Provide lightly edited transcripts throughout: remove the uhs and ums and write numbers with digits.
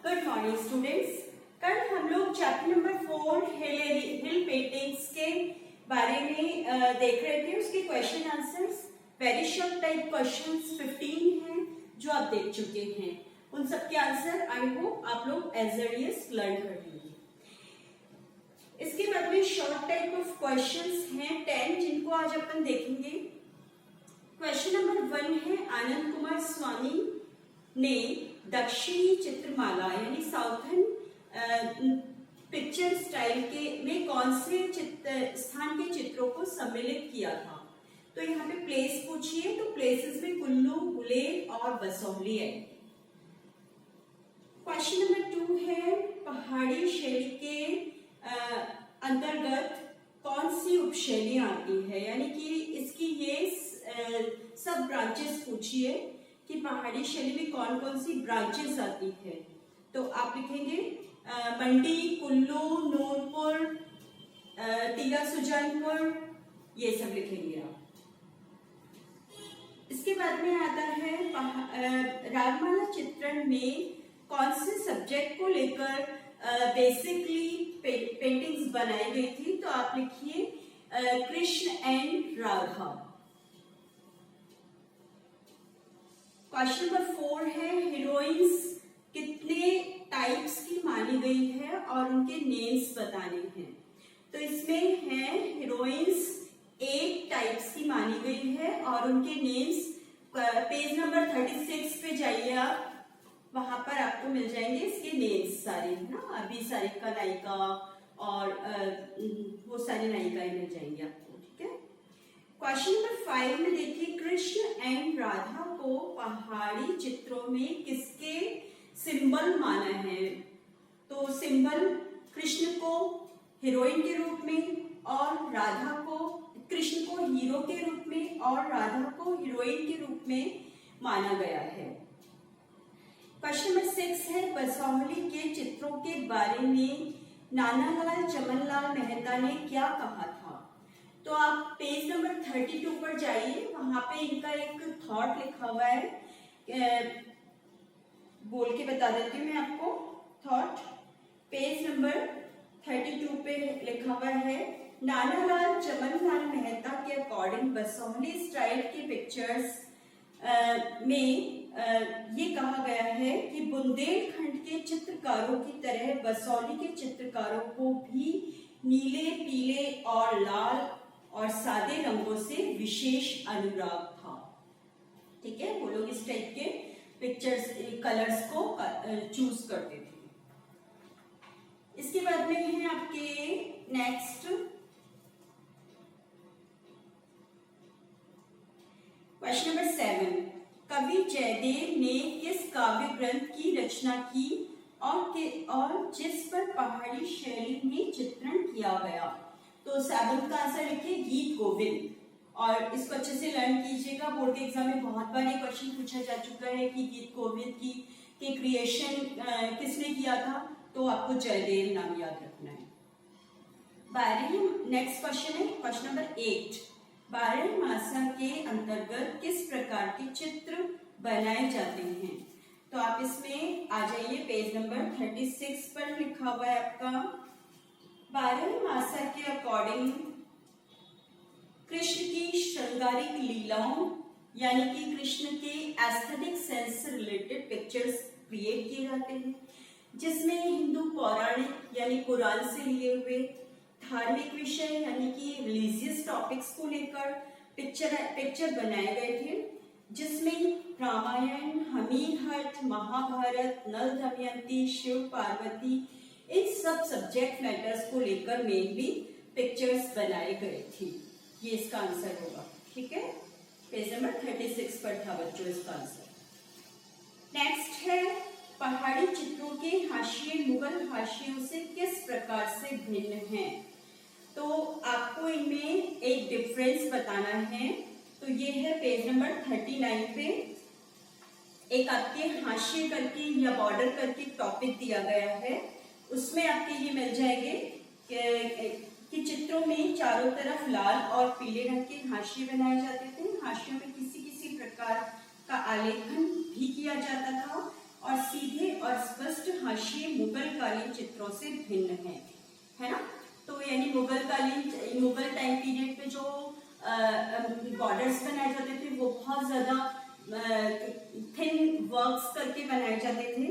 Good morning students. कल हम लोग चैप्टर नंबर 4 हिल पेंटिंग्स के बारे में देख रहे थे। उसके question answers very short type questions 15 हैं जो आप देख चुके हैं। उन सब के आंसर आई होप आप लोग एज अर्लीस्ट लर्न कर लेंगे। इसके बाद में शॉर्ट टाइप ऑफ क्वेश्चंस हैं 10 जिनको आज अपन देखेंगे। क्वेश्चन नंबर 1 है आनंद कुमार स्वामी ने दक्षिणी चित्रमाला यानी साउथर्न पिक्चर स्टाइल के में कौन से स्थान के चित्रों को सम्मिलित किया था। तो यहाँ पे प्लेस पूछिए तो प्लेसेस में कुल्लू, बुलेर और बसोहली है। क्वेश्चन नंबर 2 है पहाड़ी शैली के अंतर्गत कौन सी उपशैली आती है, यानी कि इसकी ये सब ब्रांचेस पूछिए कि पहाड़ी शैली में कौन कौन सी ब्रांचेस आती है। तो आप लिखेंगे मंडी, कुल्लू, नूरपुर, टीला सुजानपुर, ये सब लिखेंगे आप। इसके बाद में आता है रागमाला चित्रण में कौन से सब्जेक्ट को लेकर बेसिकली पेंटिंग्स बनाई गई थी। तो आप लिखिए Krishna and Radha. Question number 4 है हीरोइंस कितने टाइप्स की मानी गई है और उनके नेम्स बताने हैं। तो इसमें है हीरोइंस 8 टाइप्स की मानी गई है और उनके नेम्स पेज नंबर 36 पे जाइए आप, वहां पर आपको मिल जाएंगे इसके नेम्स सारे, है ना। अभी सारिका नायिका और वो सारी नायिकाएं मिल जाएंगी आपको, ठीक है। क्वेश्चन नंबर 5 में देखिए कृष्ण एंड राधा को पहाड़ी चित्रों में किसके सिंबल माना है। तो सिंबल कृष्ण को हीरोइन के रूप में और राधा को, कृष्ण को हीरो के रूप में और राधा को हीरोइन के रूप में माना गया है। क्वेश्चन नंबर 6 है बसोहली के चित्रों के बारे में नानालाल चमनलाल मेहता ने क्या कहा था। तो आप पेज नंबर 32 पर जाइए, वहां पे इनका एक थॉट लिखा हुआ है, बोल के बता देती हूँ मैं आपको। थॉट पेज नंबर 32 पे लिखा हुआ है नानालाल चमनलाल मेहता के अकॉर्डिंग बसोहली स्टाइल के पिक्चर्स में ये कहा गया है कि बुंदेलखंड के चित्रकारों की तरह बसोहली के चित्रकारों को भी नीले, पीले और लाल और सादे रंगों से विशेष अनुराग था। ठीक है, वो लोग इस टाइप के पिक्चर्स कलर्स को चूज करते थे। इसके बाद में है आपके नेक्स्ट क्वेश्चन नंबर 7, कवि जयदेव ने किस काव्य ग्रंथ की रचना की और जिस पर पहाड़ी शैली में चित्रण किया गया। तो 7 का आंसर लिखिए गीत गोविंद। और इसको अच्छे से लर्न कीजिएगा, बोर्ड के एग्जाम में बहुत बार ये क्वेश्चन पूछा जा चुका है कि गीत गोविंद के क्रिएशन किसने किया था। तो आपको जयदेव नाम याद रखना है। 12 नेक्स्ट क्वेश्चन है क्वेश्चन नंबर 8, 12 मासा के अंतर्गत किस प्रकार के चित्र बनाए जाते हैं। तो आप इसमें आ जाइए, पेज नंबर 36 पर लिखा हुआ है आपका 12 मासा के अकॉर्डिंग कृष्ण की श्रृंगारिक लीलाओं यानी कि कृष्ण के एस्थेटिक सेंस से रिलेटेड पिक्चर्स क्रिएट किए जाते हैं, जिसमें हिंदू पौराणिक यानी पुराण से लिए हुए धार्मिक विषय यानी कि रिलीजियस टॉपिक्स को लेकर पिक्चर बनाए गए थे, जिसमें रामायण, हमीरहट, महाभारत, नल दमयंती, शिव पार्वती, इन सब सब्जेक्ट मैटर्स को लेकर मेनली पिक्चर्स बनाए गए थे। ये इसका आंसर होगा, ठीक है। पेज नंबर 36 पर था बच्चों इसका आंसर। नेक्स्ट है पहाड़ी चित्रों के हाशिए मुगल हाशियों से किस प्रकार से भिन्न हैं। तो आपको इनमें एक डिफरेंस बताना है। तो ये है पेज नंबर 39 पे एक आपके हाशिए करके या बॉर्डर करके टॉपिक दिया गया है। उसमें आपके ये मिल जाएंगे कि चित्रों में चारों तरफ लाल और पीले रंग के हाशिए बनाए जाते थे। हाशियों में किसी किसी प्रकार का आलेखन भी किया जाता था और सीधे और स्पष्ट हाशिए बाकी चित्रों से भिन्न है ना। तो यानी मुगल टाइम पीरियड पे जो बॉर्डर्स बनाए जाते थे वो बहुत ज्यादा थिन वर्क्स करके बनाए जाते थे,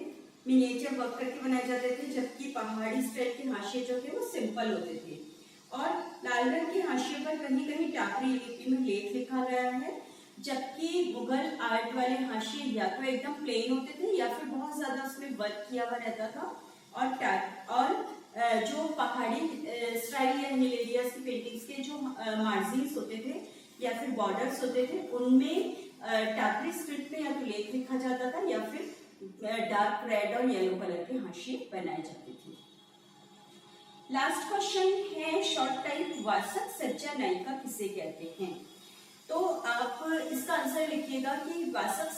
मिनिएचर वर्क करके बनाए जाते थे, जबकि पहाड़ी स्टाइल के हाशिए जो थे वो सिंपल होते थे। और लाल रंग के हाशिए पर कहीं कहीं टाकरी लिपि में लेख लिखा गया है, जबकि मुगल आर्ट वाले हाशिए या तो एकदम प्लेन होते थे या फिर बहुत ज्यादा उसमें वर्क किया हुआ रहता था। और जो पहाड़ी स्टाइल या हिल एरियाज की पेंटिंग्स के जो मार्जिन्स होते थे या फिर बॉर्डर्स होते थे उनमें टाकरी स्क्रिप्ट में या तो लेख लिखा जाता था या फिर डार्क रेड और येलो कलर के हाशिए बनाए जाते थे। लास्ट क्वेश्चन है शॉर्ट टाइप, वासक सज्जा नायिका किसे कहते हैं? तो आप इसका आंसर लिखिएगा कि वासक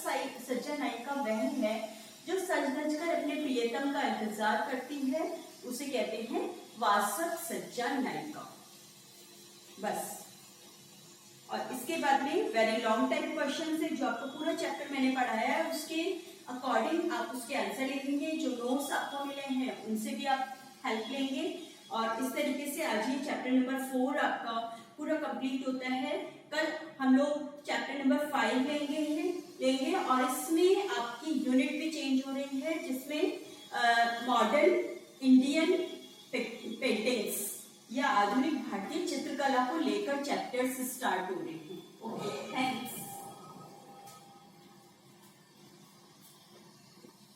सज्जा नायिका वह है जो सज धज कर अपने प्रियतम का इंतजार करती है, उसे कहते हैं वासक सज्जा नायिका। बस। और इसके बाद में वेरी लॉन्ग टाइप क्वेश्चन है जो आपको पूरा चैप्टर मैंने पढ़ाया है उसके अकॉर्डिंग आप उसके आंसर लिखेंगे। जो नोट्स आपको मिले हैं उनसे भी आप हेल्प लेंगे और इस तरीके से आज ही चैप्टर नंबर 4 आपका पूरा कंप्लीट होता है। कल हम लोग चैप्टर नंबर 5 लेंगे और इसमें आपकी यूनिट भी चेंज हो रही है जिसमें मॉडर्न इंडियन पेंटिंग्स या आधुनिक भारतीय चित्रकला को लेकर चैप्टर्स स्टार्ट हो रहे हैं। Okay, thanks.